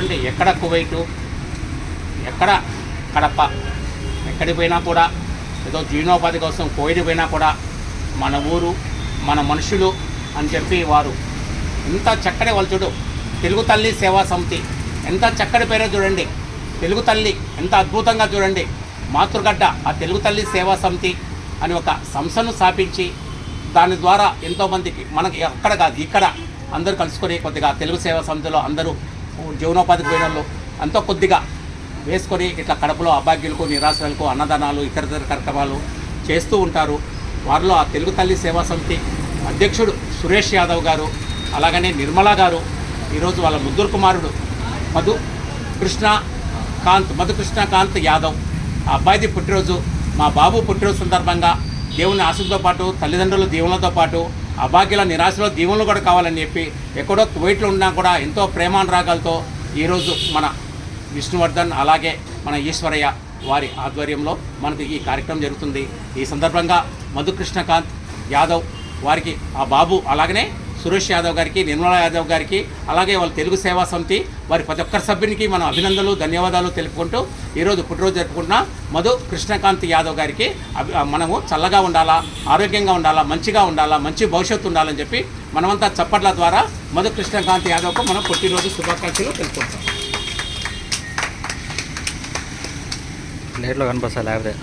చూడండి, ఎక్కడ కువైటు, ఎక్కడ కడప, ఎక్కడికి పోయినా కూడా ఏదో జీవనోపాధి కోసం కోవిడ్ పోయినా కూడా మన ఊరు మన మనుషులు అని చెప్పి వారు ఎంత చక్కటి వాళ్ళు చూడు. తెలుగు తల్లి సేవా సమితి ఎంత చక్కటి పేరో చూడండి. తెలుగు తల్లి ఎంత అద్భుతంగా చూడండి. మాతృగడ్డ ఆ తెలుగు తల్లి సేవా సమితి అని ఒక సంస్థను స్థాపించి దాని ద్వారా ఎంతోమందికి మనకి అక్కడ కాదు ఇక్కడ అందరూ కలుసుకొని కొద్దిగా తెలుగు సేవా సమితిలో అందరూ జీవనోపాధికి పోయిన వాళ్ళు ఎంతో కొద్దిగా వేసుకొని ఇట్లా కడపలో అభాగ్యులకు నిరాశ్రయులకు అన్నదానాలు ఇతర కార్యక్రమాలు చేస్తూ ఉంటారు. వారిలో ఆ తెలుగు తల్లి సేవా సమితి అధ్యక్షుడు సురేష్ యాదవ్ గారు, అలాగనే నిర్మలా గారు, ఈరోజు వాళ్ళ ముద్దురు కుమారుడు మధుకృష్ణకాంత్ యాదవ్ ఆ అబ్బాయిది పుట్టినరోజు, మా బాబు పుట్టినరోజు సందర్భంగా దేవుని ఆశలతో పాటు తల్లిదండ్రుల దీవులతో పాటు అభాగ్యుల నిరాశలో దీవులు కూడా కావాలని చెప్పి ఎక్కడో కువైట్లో ఉన్నా కూడా ఎంతో ప్రేమానురాగాలతో ఈరోజు మన విష్ణువర్ధన్ అలాగే మన ఈశ్వరయ్య వారి ఆధ్వర్యంలో మనకు ఈ కార్యక్రమం జరుగుతుంది. ఈ సందర్భంగా మధుకృష్ణకాంత్ యాదవ్ వారికి ఆ బాబు అలాగనే సురేష్ యాదవ్ గారికి, నిర్మలా యాదవ్ గారికి, అలాగే వాళ్ళ తెలుగు సేవా సమితి వారి ప్రతి ఒక్కరి సభ్యునికి మనం అభినందనలు ధన్యవాదాలు తెలుపుకుంటూ ఈరోజు పుట్టినరోజు జరుపుకుంటున్న మధుకృష్ణకాంత్ యాదవ్ గారికి మనము చల్లగా ఉండాలా, ఆరోగ్యంగా ఉండాలా, మంచిగా ఉండాలా, మంచి భవిష్యత్తు ఉండాలని చెప్పి మనమంతా చప్పట్ల ద్వారా మధుకృష్ణకాంత్ యాదవ్కు మనం పుట్టినరోజు శుభాకాంక్షలు తెలుపుకుంటాం. ప్లేట్లో కనిపిస్తా లేకపోతే